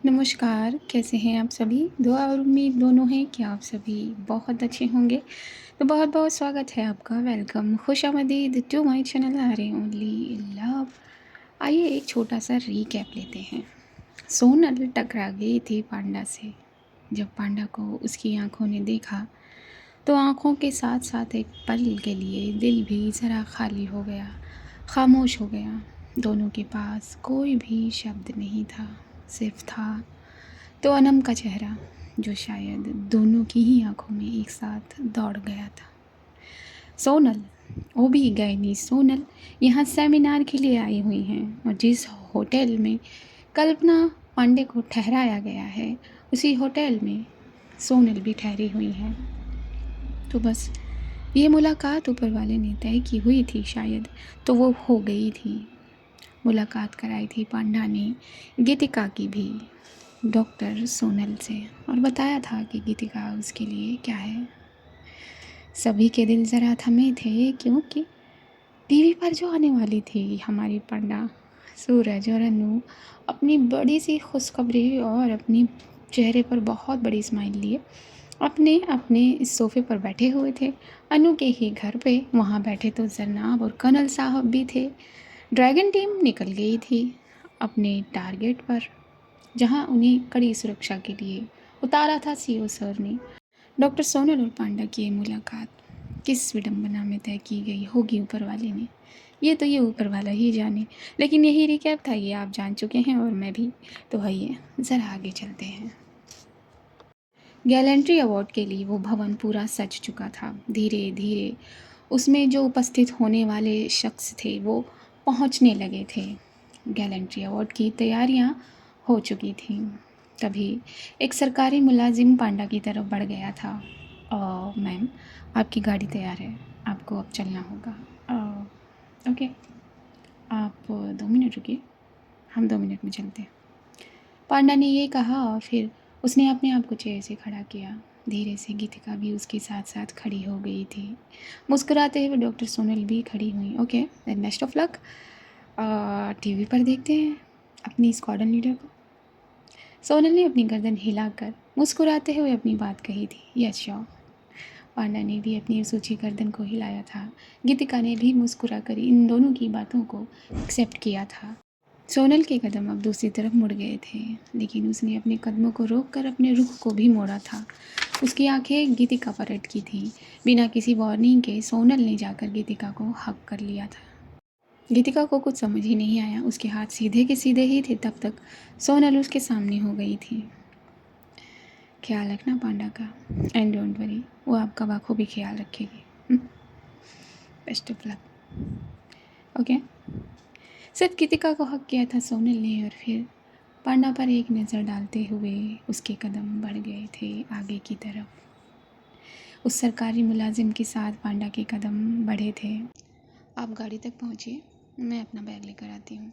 नमस्कार, कैसे हैं आप सभी? दुआ और उम्मीद दोनों हैं कि आप सभी बहुत अच्छे होंगे। तो बहुत-बहुत स्वागत है आपका, वेलकम, खुशामदीद to my channel Arya only love. आइए एक छोटा-सा रीकैप लेते हैं। सोनल टकरा गई थी पांडा से। जब पांडा को उसकी आँखों ने देखा, तो आँखों के साथ-साथ एक पल के लिए दिल भी ज़रा खाली हो गया, खामोश हो गया। दोनों के पास कोई भी शब्द नहीं था, सिर्फ़ था तो अनम का चेहरा, जो शायद दोनों की ही आंखों में एक साथ दौड़ गया था। सोनल, वो भी गायनी सोनल, यहाँ सेमिनार के लिए आई हुई हैं और जिस होटल में कल्पना पांडे को ठहराया गया है, उसी होटल में सोनल भी ठहरी हुई है। तो बस ये मुलाकात ऊपर वाले ने तय की हुई थी शायद, तो वो हो गई थी। मुलाकात कराई थी पांडा ने गीतिका की भी डॉक्टर सोनल से, और बताया था कि गीतिका उसके लिए क्या है। सभी के दिल ज़रा थमे थे, क्योंकि टीवी पर जो आने वाली थी हमारी पांडा, सूरज और अनु अपनी बड़ी सी खुशखबरी और अपनी चेहरे पर बहुत बड़ी स्माइल लिए अपने अपने इस सोफ़े पर बैठे हुए थे। अनु के ही घर पे वहाँ बैठे तो जरनाब और कनल साहब भी थे। ड्रैगन टीम निकल गई थी अपने टारगेट पर, जहां उन्हें कड़ी सुरक्षा के लिए उतारा था सीओ सर ने। डॉक्टर सोनल और पांडा की ये मुलाकात किस विडंबना में तय की गई होगी ऊपर वाले ने, ये ऊपर वाला ही जाने। लेकिन यही रिकैप था, ये आप जान चुके हैं और मैं भी। तो आइए ज़रा आगे चलते हैं। गैलेंट्री अवार्ड के लिए वो भवन पूरा सज चुका था। धीरे धीरे उसमें जो उपस्थित होने वाले शख्स थे वो पहुंचने लगे थे। गैलेंट्री अवार्ड की तैयारियां हो चुकी थीं। तभी एक सरकारी मुलाजिम पांडा की तरफ बढ़ गया था। मैम, आपकी गाड़ी तैयार है, आपको अब चलना होगा। ओके, आप 2 मिनट रुकिए, हम 2 मिनट में चलते हैं। पांडा ने ये कहा और फिर उसने अपने आप को चेयर से खड़ा किया। धीरे से गीतिका भी उसके साथ साथ खड़ी हो गई थी। मुस्कुराते हुए डॉक्टर सोनल भी खड़ी हुई। Okay, then best of luck. TV पर देखते हैं अपनी स्क्वाड्रन लीडर को। सोनल ने अपनी गर्दन हिलाकर मुस्कुराते हुए अपनी बात कही थी। Yes sure. पांडा ने भी अपनी उस ऊंची गर्दन को हिलाया था। गीतिका ने भी मुस्कुराकर इन दोनों की बातों को एक्सेप्ट किया था। सोनल के कदम अब दूसरी तरफ मुड़ गए थे, लेकिन उसने अपने कदमों को रोककर अपने रुख को भी मोड़ा था। उसकी आंखें गीतिका पर अटकी थीं। बिना किसी वार्निंग के सोनल ने जाकर गीतिका को हक कर लिया था। गीतिका को कुछ समझ ही नहीं आया, उसके हाथ सीधे के सीधे ही थे। तब तक सोनल उसके सामने हो गई थी। ख्याल रखना पांडा का, एंड डोंट वरी, वो आपका बखूबी ख्याल रखेगी। Best of luck. ओके, सिर्फ गीतिका को हक किया था सोनल ने, और फिर पांडा पर एक नज़र डालते हुए उसके कदम बढ़ गए थे आगे की तरफ। उस सरकारी मुलाजिम के साथ पांडा के कदम बढ़े थे। आप गाड़ी तक पहुंचिए, मैं अपना बैग लेकर आती हूँ,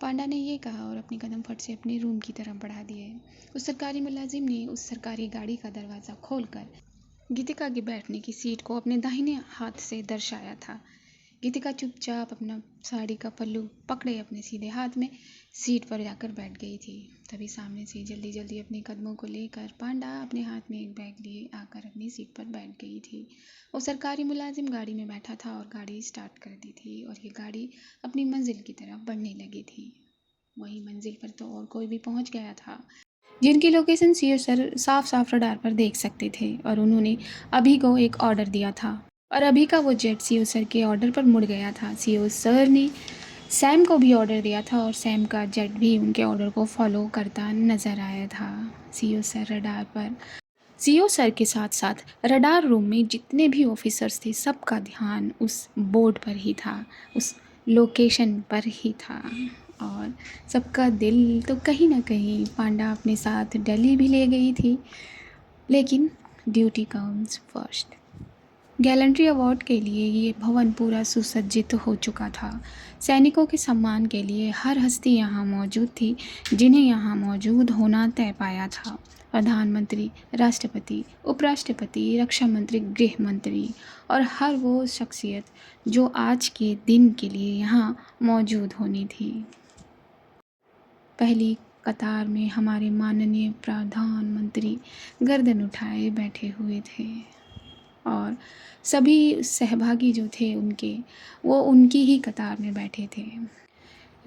पांडा ने ये कहा और अपने कदम फट से अपने रूम की तरफ बढ़ा दिए। उस सरकारी मुलाजिम ने उस सरकारी गाड़ी का दरवाज़ा खोलकर गीतिका के बैठने की सीट को अपने दाहिने हाथ से दर्शाया था। गीतिका चुपचाप अपना साड़ी का पल्लू पकड़े अपने सीधे हाथ में सीट पर जाकर बैठ गई थी। तभी सामने से जल्दी जल्दी अपने कदमों को लेकर पांडा अपने हाथ में एक बैग लिए आकर अपनी सीट पर बैठ गई थी। वो सरकारी मुलाजिम गाड़ी में बैठा था और गाड़ी स्टार्ट कर दी थी, और ये गाड़ी अपनी मंजिल की तरफ बढ़ने लगी थी। वही मंजिल पर तो और कोई भी पहुंच गया था, जिनकी लोकेशन सीओ सर साफ साफ रडार पर देख सकते थे, और उन्होंने अभी को एक ऑर्डर दिया था, और अभी का वो जेट सीओ सर के ऑर्डर पर मुड़ गया था। सीओ सर ने सैम को भी ऑर्डर दिया था, और सैम का जेट भी उनके ऑर्डर को फॉलो करता नज़र आया था। सीओ सर रडार पर, सीओ सर के साथ साथ रडार रूम में जितने भी ऑफिसर्स थे, सबका ध्यान उस बोर्ड पर ही था, उस लोकेशन पर ही था, और सबका दिल तो कहीं ना कहीं पांडा अपने साथ दिल्ली भी ले गई थी। लेकिन duty comes first. Gallantry award के लिए ये भवन पूरा सुसज्जित हो चुका था। सैनिकों के सम्मान के लिए हर हस्ती यहाँ मौजूद थी, जिन्हें यहाँ मौजूद होना तय पाया था। प्रधानमंत्री, राष्ट्रपति, उपराष्ट्रपति, रक्षा मंत्री, गृह मंत्री और हर वो शख्सियत जो आज के दिन के लिए यहाँ मौजूद होनी थी। पहली कतार में हमारे माननीय प्रधानमंत्री गर्दन उठाए बैठे हुए थे और सभी सहभागी जो थे उनके, वो उनकी ही कतार में बैठे थे।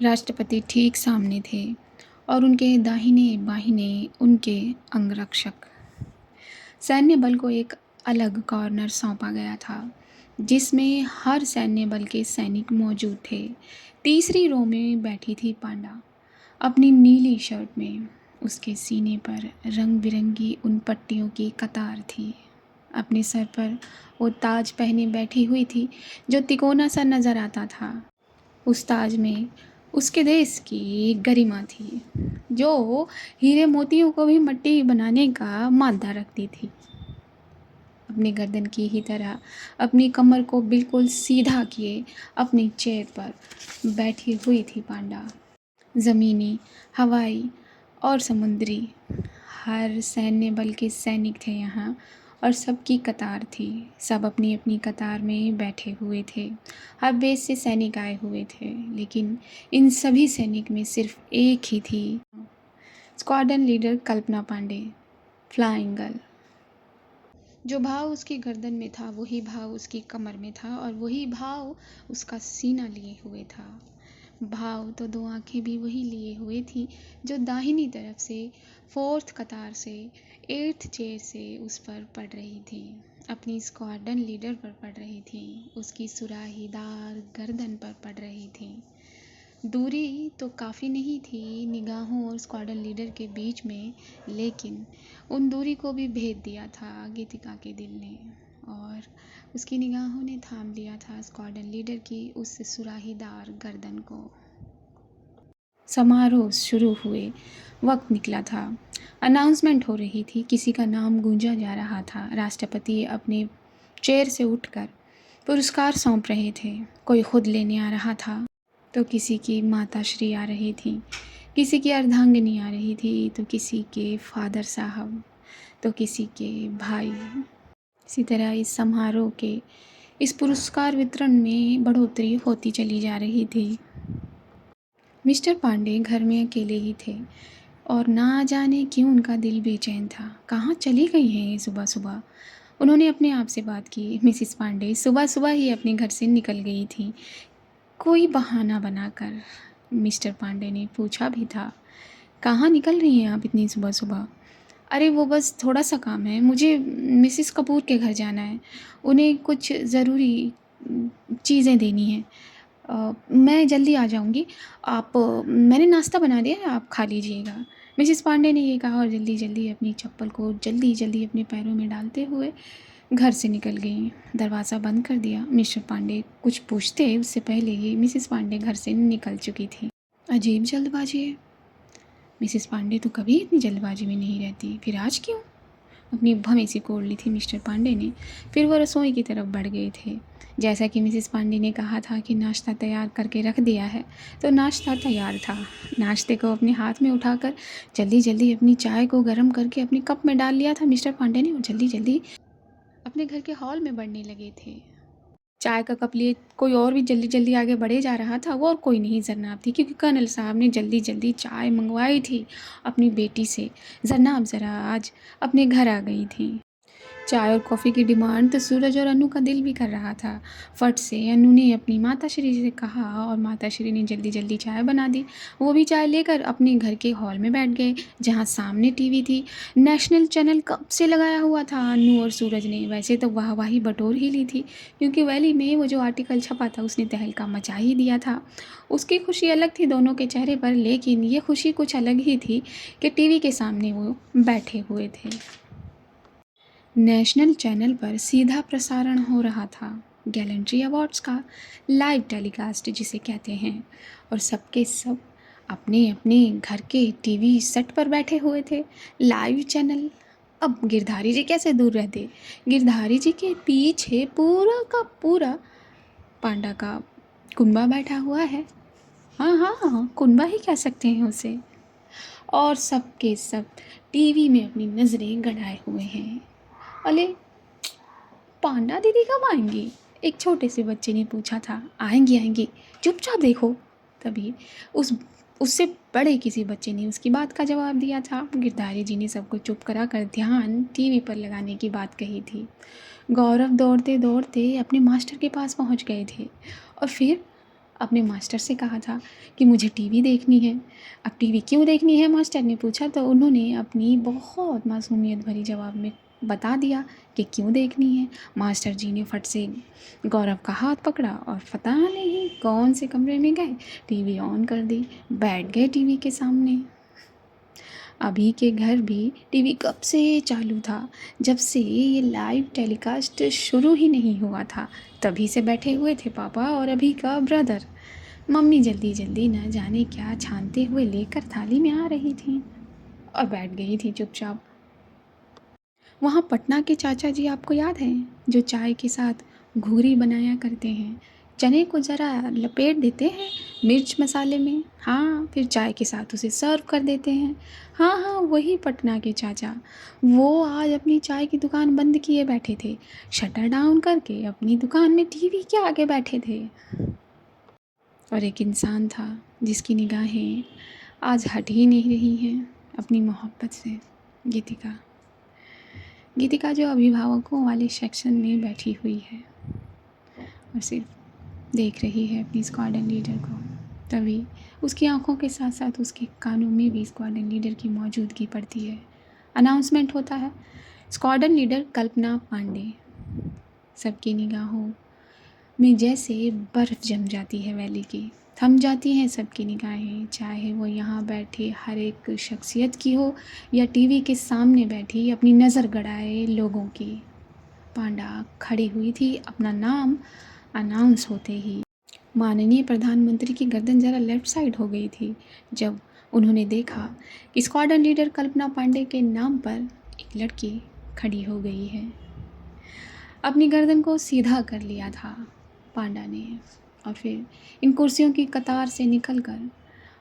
राष्ट्रपति ठीक सामने थे और उनके दाहिने बाहिने उनके अंगरक्षक। सैन्य बल को एक अलग कॉर्नर सौंपा गया था जिसमें हर सैन्य बल के सैनिक मौजूद थे। तीसरी रो में बैठी थी पांडा अपनी नीली शर्ट में। उसके सीने पर रंग बिरंगी उन पट्टियों की कतार थी। अपने सर पर वो ताज पहने बैठी हुई थी जो तिकोना सा नज़र आता था। उस ताज में उसके देश की गरिमा थी जो हीरे मोतियों को भी मट्टी बनाने का मादा रखती थी। अपनी गर्दन की ही तरह अपनी कमर को बिल्कुल सीधा किए अपनी चेयर पर बैठी हुई थी पांडा। ज़मीनी, हवाई और समुद्री हर सैन्य बल के सैनिक थे यहाँ और सबकी कतार थी। सब अपनी अपनी कतार में बैठे हुए थे। हर बेस से सैनिक आए हुए थे, लेकिन इन सभी सैनिक में सिर्फ एक ही थी, स्क्वाड्रन लीडर कल्पना पांडे, फ्लाइंग गर्ल। जो भाव उसकी गर्दन में था वही भाव उसकी कमर में था और वही भाव उसका सीना लिए हुए था। भाव तो दो आंखें भी वही लिए हुए थी जो दाहिनी तरफ से फोर्थ कतार से एट्थ चेयर से उस पर पड़ रही थी, अपनी स्क्वाड्रन लीडर पर पड़ रही थी, उसकी सुराहीदार गर्दन पर पड़ रही थी। दूरी तो काफ़ी नहीं थी निगाहों और स्क्वाड्रन लीडर के बीच में, लेकिन उन दूरी को भी भेद दिया था गीतिका के दिल ने और उसकी निगाहों ने थाम लिया था स्क्वाड्रन लीडर की उस सुराहीदार गर्दन को। समारोह शुरू हुए वक्त निकला था। अनाउंसमेंट हो रही थी, किसी का नाम गूंजा जा रहा था। राष्ट्रपति अपने चेयर से उठकर पुरस्कार सौंप रहे थे। कोई खुद लेने आ रहा था तो किसी की माता श्री आ रही थी, किसी की अर्धांगिनी आ रही थी, तो किसी के फादर साहब, तो किसी के भाई। इसी तरह इस समारोह के इस पुरस्कार वितरण में बढ़ोतरी होती चली जा रही थी। मिस्टर पांडे घर में अकेले ही थे और ना जाने क्यों उनका दिल बेचैन था। कहाँ चली गई हैं ये सुबह सुबह? उन्होंने अपने आप से बात की। मिसिस पांडे सुबह सुबह ही अपने घर से निकल गई थी, कोई बहाना बनाकर। मिस्टर पांडे ने पूछा भी था, कहाँ निकल रही हैं आप इतनी सुबह सुबह? अरे वो बस थोड़ा सा काम है, मुझे मिसिस कपूर के घर जाना है, उन्हें कुछ ज़रूरी चीज़ें देनी हैं। मैं जल्दी आ जाऊंगी। मैंने नाश्ता बना दिया है, आप खा लीजिएगा। मिसिस पांडे ने ये कहा और जल्दी जल्दी अपनी चप्पल को जल्दी जल्दी अपने पैरों में डालते हुए घर से निकल गई। दरवाज़ा बंद कर दिया। मिस्टर पांडे कुछ पूछते उससे पहले ही मिसिस पांडे घर से निकल चुकी थी। अजीब जल्दबाजी है। मिसिस पांडे तो कभी इतनी जल्दबाजी में नहीं रहती, फिर आज क्यों? अपनी भवें कोड़ ली थी मिस्टर पांडे ने। फिर वो रसोई की तरफ बढ़ गए थे। जैसा कि मिसिस पांडे ने कहा था कि नाश्ता तैयार करके रख दिया है, तो नाश्ता तैयार था। नाश्ते को अपने हाथ में उठाकर जल्दी जल्दी अपनी चाय को गर्म करके अपने कप में डाल लिया था मिस्टर पांडे ने और जल्दी जल्दी अपने घर के हॉल में बढ़ने लगे थे। चाय का कप लिए कोई और भी जल्दी जल्दी आगे बढ़े जा रहा था। वो और कोई नहीं, जरनाब थी, क्योंकि कर्नल साहब ने जल्दी जल्दी चाय मंगवाई थी अपनी बेटी से। जरनाब ज़रा आज अपने घर आ गई थी। चाय और कॉफ़ी की डिमांड तो सूरज और अनु का दिल भी कर रहा था। फट से अनु ने अपनी माताश्री से कहा और माताश्री ने जल्दी जल्दी चाय बना दी। वो भी चाय लेकर अपने घर के हॉल में बैठ गए जहाँ सामने टीवी थी। नेशनल चैनल कब से लगाया हुआ था अनु और सूरज ने। वैसे तो वाहवाही बटोर ही ली थी, क्योंकि वैली में वो जो आर्टिकल छपा था उसने तहलका मचा ही दिया था। उसकी खुशी अलग थी दोनों के चेहरे पर, लेकिन ये खुशी कुछ अलग ही थी कि टीवी के सामने वो बैठे हुए थे। नेशनल चैनल पर सीधा प्रसारण हो रहा था गैलेंट्री अवार्ड्स का, लाइव टेलीकास्ट जिसे कहते हैं, और सबके सब अपने अपने घर के टीवी सेट पर बैठे हुए थे। Live channel. अब गिरधारी जी कैसे दूर रहते? गिरधारी जी के पीछे पूरा का पूरा पांडा का कुनबा बैठा हुआ है। हाँ हाँ हाँ, कुनबा ही कह सकते हैं उसे। और सबके सब टीवी में अपनी नज़रें गड़ाए हुए हैं। अले, पांडा दीदी कब आएंगी? एक छोटे से बच्चे ने पूछा था। आएंगी आएंगी, चुपचाप देखो। तभी उस उससे बड़े किसी बच्चे ने उसकी बात का जवाब दिया था। गिरधारी जी ने सबको चुप करा कर ध्यान टीवी पर लगाने की बात कही थी। गौरव दौड़ते दौड़ते अपने मास्टर के पास पहुंच गए थे और फिर अपने मास्टर से कहा था कि मुझे टीवी देखनी है। अब टीवी क्यों देखनी है, मास्टर ने पूछा तो उन्होंने अपनी बहुत मासूमियत भरी जवाब में बता दिया कि क्यों देखनी है। मास्टर जी ने फट से गौरव का हाथ पकड़ा और पता नहीं कौन से कमरे में गए, टीवी ऑन कर दी, बैठ गए टीवी के सामने। अभी के घर भी टीवी कब से चालू था, जब से ये लाइव टेलीकास्ट शुरू ही नहीं हुआ था, तभी से बैठे हुए थे पापा और अभी का ब्रदर। मम्मी जल्दी जल्दी न जाने क्या छानते हुए लेकर थाली में आ रही थी और बैठ गई थी चुपचाप। वहाँ पटना के चाचा जी आपको याद हैं, जो चाय के साथ घूरी बनाया करते हैं, चने को ज़रा लपेट देते हैं मिर्च मसाले में, हाँ, फिर चाय के साथ उसे सर्व कर देते हैं। हाँ हाँ, वही पटना के चाचा। वो आज अपनी चाय की दुकान बंद किए बैठे थे, शटर डाउन करके अपनी दुकान में टीवी के आगे बैठे थे। और एक इंसान था जिसकी निगाहें आज हट ही नहीं रही हैं अपनी मोहब्बत से, गीतिका। गीतिका जो अभिभावकों वाले सेक्शन में बैठी हुई है और सिर्फ देख रही है अपनी स्क्वाड्रन लीडर को। तभी उसकी आंखों के साथ साथ उसके कानों में भी स्क्वाड्रन लीडर की मौजूदगी पड़ती है। अनाउंसमेंट होता है, स्क्वाड्रन लीडर कल्पना पांडे। सबकी निगाहों में जैसे बर्फ़ जम जाती है वैली की, थम जाती हैं सबकी निगाहें, चाहे वो यहाँ बैठे हर एक शख्सियत की हो या टीवी के सामने बैठी अपनी नज़र गड़ाए लोगों की। पांडा खड़ी हुई थी अपना नाम अनाउंस होते ही। माननीय प्रधानमंत्री की गर्दन ज़रा लेफ्ट साइड हो गई थी जब उन्होंने देखा कि स्क्वाड्रन लीडर कल्पना पांडे के नाम पर एक लड़की खड़ी हो गई है। अपनी गर्दन को सीधा कर लिया था पांडा ने और फिर इन कुर्सियों की कतार से निकलकर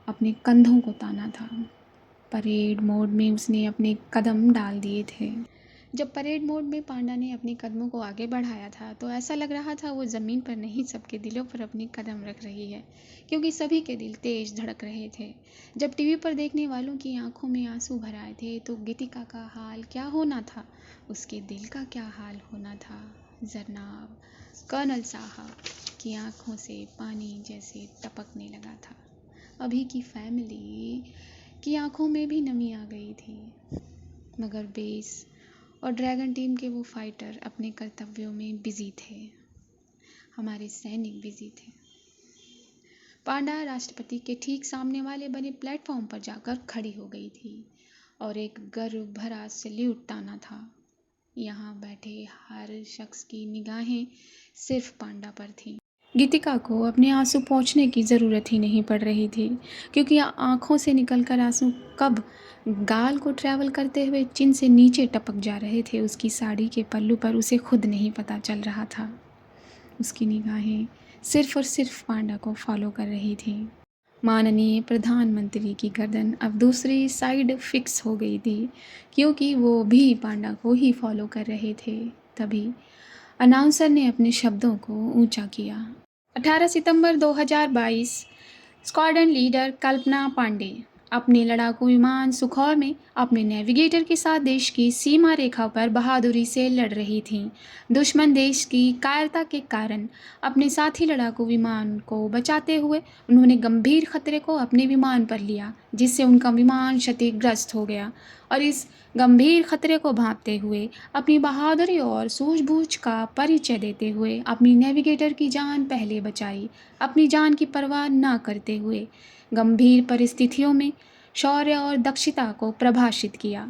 अपने कंधों को ताना था। परेड मोड में उसने अपने कदम डाल दिए थे। जब परेड मोड में पांडा ने अपने कदमों को आगे बढ़ाया था तो ऐसा लग रहा था वो ज़मीन पर नहीं सबके दिलों पर अपनी कदम रख रही है, क्योंकि सभी के दिल तेज धड़क रहे थे। जब टीवी पर देखने वालों की आंखों में आंसू भर आए थे तो गीतिका का हाल क्या होना था, उसके दिल का क्या हाल होना था। जरनाब कर्नल साहब की आंखों से पानी जैसे टपकने लगा था। अभी की फैमिली की आंखों में भी नमी आ गई थी, मगर बेस और ड्रैगन टीम के वो फाइटर अपने कर्तव्यों में बिजी थे, हमारे सैनिक बिजी थे। पांडा राष्ट्रपति के ठीक सामने वाले बने प्लेटफॉर्म पर जाकर खड़ी हो गई थी और एक गर्व भरा सल्यूट ताना था। यहाँ बैठे हर शख्स की निगाहें सिर्फ पांडा पर थीं। गीतिका को अपने आंसू पोंछने की ज़रूरत ही नहीं पड़ रही थी, क्योंकि आंखों से निकलकर आंसू कब गाल को ट्रैवल करते हुए चिन से नीचे टपक जा रहे थे उसकी साड़ी के पल्लू पर उसे खुद नहीं पता चल रहा था। उसकी निगाहें सिर्फ और सिर्फ पांडा को फॉलो कर रही थी। माननीय प्रधानमंत्री की गर्दन अब दूसरी साइड फिक्स हो गई थी, क्योंकि वो भी पांडा को ही फॉलो कर रहे थे। तभी अनाउंसर ने अपने शब्दों को ऊंचा किया। 18 सितंबर 2022, स्क्वाड्रन लीडर कल्पना पांडे अपने लड़ाकू विमान सुखोई में अपने नेविगेटर के साथ देश की सीमा रेखा पर बहादुरी से लड़ रही थीं। दुश्मन देश की कायरता के कारण अपने साथी लड़ाकू विमान को बचाते हुए उन्होंने गंभीर खतरे को अपने विमान पर लिया, जिससे उनका विमान क्षतिग्रस्त हो गया। और इस गंभीर खतरे को भांपते हुए अपनी बहादुरी और सूझबूझ का परिचय देते हुए अपनी नेविगेटर की जान पहले बचाई, अपनी जान की परवाह न करते हुए गंभीर परिस्थितियों में शौर्य और दक्षता को प्रभाषित किया,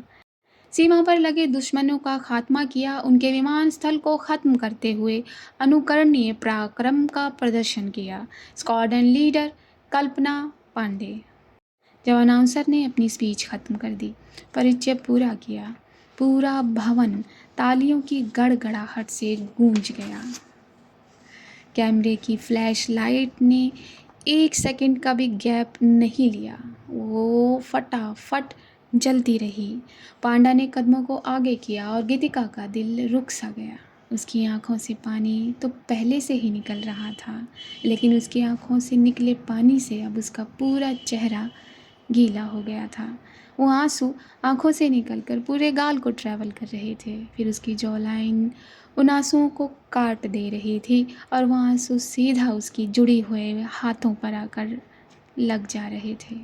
सीमा पर लगे दुश्मनों का खात्मा किया, उनके विमान स्थल को ख़त्म करते हुए अनुकरणीय पराक्रम का प्रदर्शन किया। स्क्वाड्रन लीडर कल्पना पांडे। जब अनाउंसर ने अपनी स्पीच ख़त्म कर दी, परिचय पूरा किया, पूरा भवन तालियों की गड़गड़ाहट से गूंज गया। कैमरे की फ्लैश लाइट ने एक सेकंड का भी गैप नहीं लिया, वो फटाफट जलती रही। पांडा ने कदमों को आगे किया और गीतिका का दिल रुक सा गया। उसकी आँखों से पानी तो पहले से ही निकल रहा था, लेकिन उसकी आँखों से निकले पानी से अब उसका पूरा चेहरा गीला हो गया था। वो आंसू आँखों से निकलकर पूरे गाल को ट्रैवल कर रहे थे। फिर उसकी जॉलाइन उन आंसुओं को काट दे रही थी और वो आंसू सीधा उसकी जुड़ी हुए हाथों पर आकर लग जा रहे थे।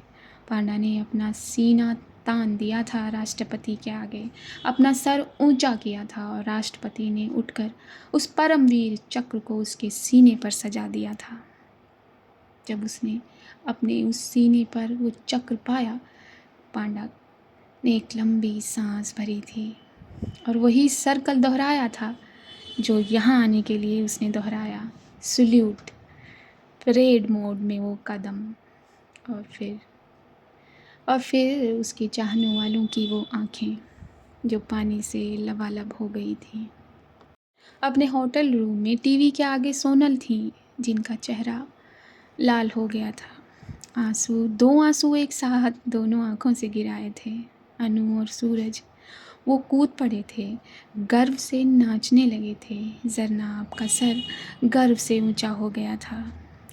पांडा ने अपना सीना तान दिया था राष्ट्रपति के आगे, अपना सर ऊंचा किया था और राष्ट्रपति ने उठकर उस परमवीर चक्र को उसके सीने पर सजा दिया था। जब उसने अपने उस सीने पर वो चक्र पाया, पांडा ने एक लंबी सांस भरी थी और वही सर्कल दोहराया था जो यहाँ आने के लिए उसने दोहराया। सल्यूट, परेड मोड में वो कदम, और फिर उसके चाहने वालों की वो आंखें जो पानी से लबालब हो गई थी। अपने होटल रूम में टीवी के आगे सोनल थी, जिनका चेहरा लाल हो गया था। दो आंसू एक साथ दोनों आंखों से गिराए थे। अनु और सूरज वो कूद पड़े थे, गर्व से नाचने लगे थे। जरनाब का सर गर्व से ऊंचा हो गया था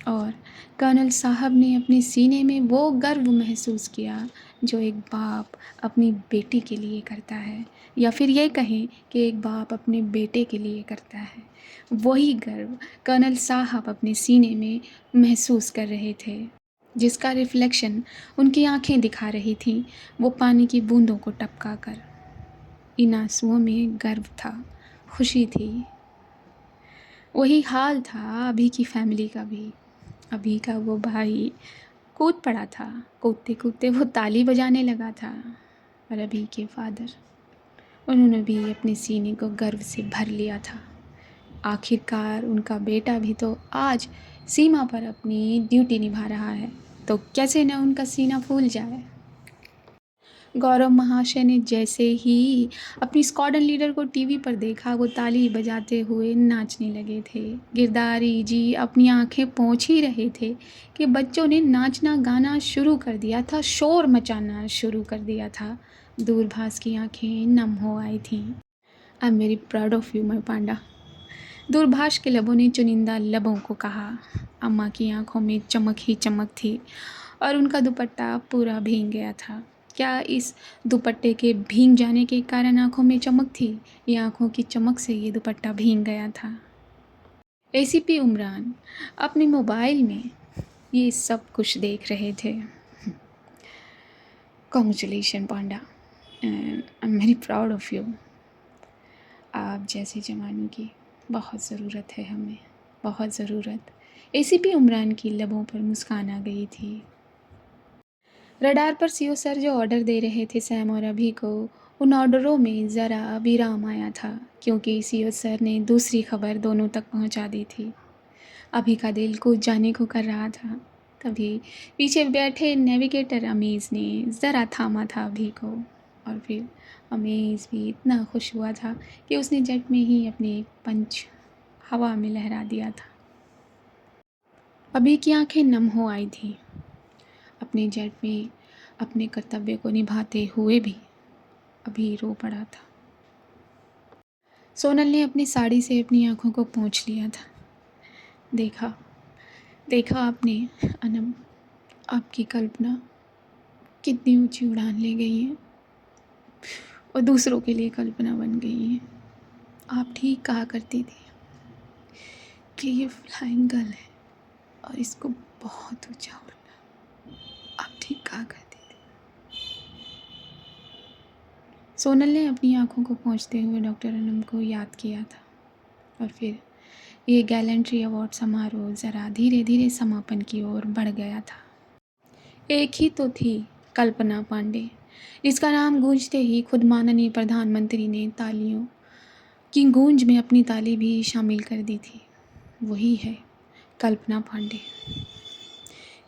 और कर्नल साहब ने अपने सीने में वो गर्व महसूस किया जो एक बाप अपनी बेटी के लिए करता है, या फिर ये कहें कि एक बाप अपने बेटे के लिए करता है। वही गर्व कर्नल साहब अपने सीने में महसूस कर रहे थे, जिसका रिफ्लेक्शन उनकी आंखें दिखा रही थीं, वो पानी की बूंदों को टपका कर। इन आंसुओं में गर्व था, खुशी थी। वही हाल था अभी की फैमिली का भी। अभी का वो भाई कूद पड़ा था, कूदते कूदते वो ताली बजाने लगा था। और अभी के फादर, उन्होंने भी अपने सीने को गर्व से भर लिया था। आखिरकार उनका बेटा भी तो आज सीमा पर अपनी ड्यूटी निभा रहा है, तो कैसे न उनका सीना फूल जाए। गौरव महाशय ने जैसे ही अपनी स्क्वाड्रन लीडर को टीवी पर देखा, वो ताली बजाते हुए नाचने लगे थे। गिरधारी जी अपनी आंखें पोंछ ही रहे थे कि बच्चों ने नाचना गाना शुरू कर दिया था, शोर मचाना शुरू कर दिया था। दूरभाष की आंखें नम हो आई थीं। I am very proud of you my panda, दूरभाष के लबों ने चुनिंदा लबों को कहा। अम्मा की आंखों में चमक ही चमक थी और उनका दुपट्टा पूरा भीग गया था। क्या इस दुपट्टे के भीग जाने के कारण आंखों में चमक थी, या आंखों की चमक से ये दुपट्टा भीग गया था? एसीपी उमरान अपने मोबाइल में ये सब कुछ देख रहे थे। Congratulation Panda, I am very proud of you. आप जैसे जवानों की बहुत ज़रूरत है हमें, बहुत ज़रूरत। एसीपी उमरान की लबों पर मुस्कान आ गई थी। रडार पर सीओ सर जो ऑर्डर दे रहे थे सैम और अभी को, उन ऑर्डरों में ज़रा विराम आया था, क्योंकि सीओ सर ने दूसरी खबर दोनों तक पहुंचा दी थी। अभी का दिल कूद जाने को कर रहा था। तभी पीछे बैठे नेविगेटर अमीज़ ने ज़रा थामा था अभी को, और फिर अमीज़ भी इतना खुश हुआ था कि उसने जेट में ही अपने पंच हवा में लहरा दिया था। अभी की आंखें नम हो आई थी। अपने जेट में अपने कर्तव्य को निभाते हुए भी अभी रो पड़ा था। सोनल ने अपनी साड़ी से अपनी आंखों को पोंछ लिया था। देखा आपने अनम, आपकी कल्पना कितनी ऊंची उड़ान ले गई है और दूसरों के लिए कल्पना बन गई है। आप ठीक कहा करती थी कि ये फ्लाइंग गर्ल है और इसको बहुत ऊंचा उड़ना। आप ठीक कहा करती थी। सोनल ने अपनी आंखों को पोंछते हुए डॉक्टर अनम को याद किया था, और फिर ये गैलेंट्री अवार्ड समारोह ज़रा धीरे धीरे समापन की ओर बढ़ गया था। एक ही तो थी कल्पना पांडे, जिसका नाम गूंजते ही खुद माननीय प्रधानमंत्री ने तालियों की गूंज में अपनी ताली भी शामिल कर दी थी। वही है कल्पना पांडे।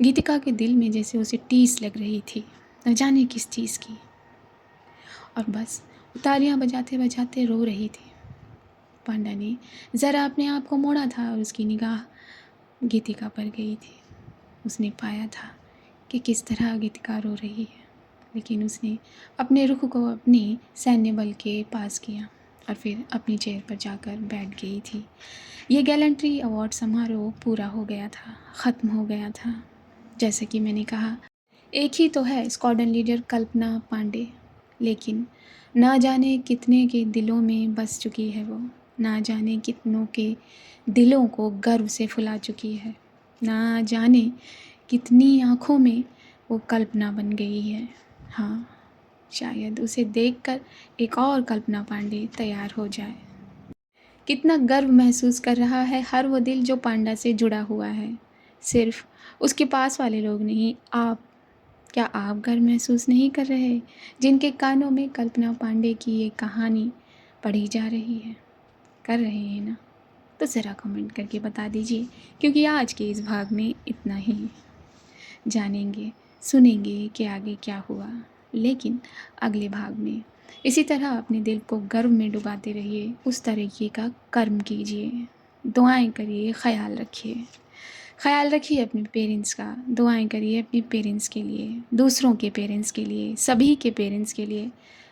गीतिका के दिल में जैसे उसे टीस लग रही थी, न जाने किस चीज़ की, और बस तालियां बजाते बजाते रो रही थी। पांडा ने ज़रा अपने आप को मोड़ा था और उसकी निगाह गीतिका पर गई थी। उसने पाया था कि किस तरह गीतिका रो रही है, लेकिन उसने अपने रुख को अपने सैन्य बल के पास किया और फिर अपनी चेयर पर जाकर बैठ गई थी। ये गैलेंट्री अवार्ड समारोह पूरा हो गया था, ख़त्म हो गया था। जैसे कि मैंने कहा, एक ही तो है स्क्वाड्रन लीडर कल्पना पांडे, लेकिन ना जाने कितने के दिलों में बस चुकी है वो, ना जाने कितनों के दिलों को गर्व से फुला चुकी है, ना जाने कितनी आँखों में वो कल्पना बन गई है। हाँ, शायद उसे देखकर एक और कल्पना पांडे तैयार हो जाए। कितना गर्व महसूस कर रहा है हर वो दिल जो पांडा से जुड़ा हुआ है। सिर्फ उसके पास वाले लोग नहीं, आप, क्या आप गर्व महसूस नहीं कर रहे, जिनके कानों में कल्पना पांडे की ये कहानी पढ़ी जा रही है? कर रहे हैं ना? तो ज़रा कमेंट करके बता दीजिए, क्योंकि आज के इस भाग में इतना ही। जानेंगे, सुनेंगे कि आगे क्या हुआ, लेकिन अगले भाग में इसी तरह अपने दिल को गर्व में डुबाते रहिए, उस तरीके का कर्म कीजिए, दुआएं करिए, ख्याल रखिए अपने पेरेंट्स का, दुआएं करिए अपने पेरेंट्स के लिए, दूसरों के पेरेंट्स के लिए, सभी के पेरेंट्स के लिए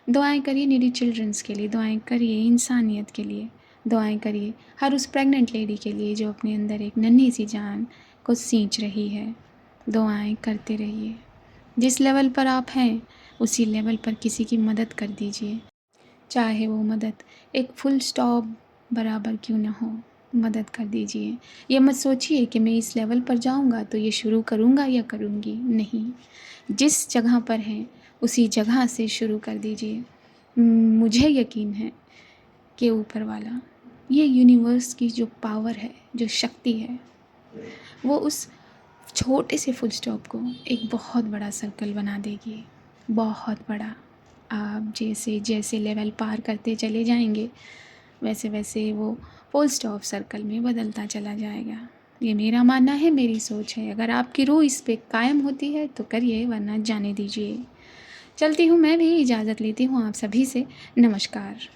दुआएं करिए, नीडी चिल्ड्रंस के लिए दुआएं करिए, इंसानियत के लिए दुआएं करिए, हर उस प्रेग्नेंट लेडी के लिए जो अपने अंदर एक नन्ही सी जान को सींच रही है। दुआएं करते रहिए। जिस लेवल पर आप हैं उसी लेवल पर किसी की मदद कर दीजिए, चाहे वो मदद एक फुल स्टॉप बराबर क्यों ना हो, मदद कर दीजिए। ये मत सोचिए कि मैं इस लेवल पर जाऊंगा तो ये शुरू करूंगा या करूंगी, नहीं, जिस जगह पर हैं उसी जगह से शुरू कर दीजिए। मुझे यकीन है कि ऊपर वाला, ये यूनिवर्स की जो पावर है, जो शक्ति है, वो उस छोटे से फुल स्टॉप को एक बहुत बड़ा सर्कल बना देगी, बहुत बड़ा। आप जैसे जैसे लेवल पार करते चले जाएंगे, वैसे वैसे वो फुल स्टॉप सर्कल में बदलता चला जाएगा। ये मेरा मानना है, मेरी सोच है। अगर आपकी रूह इस पे कायम होती है तो करिए, वरना जाने दीजिए। चलती हूँ, मैं भी इजाज़त लेती हूँ आप सभी से। नमस्कार।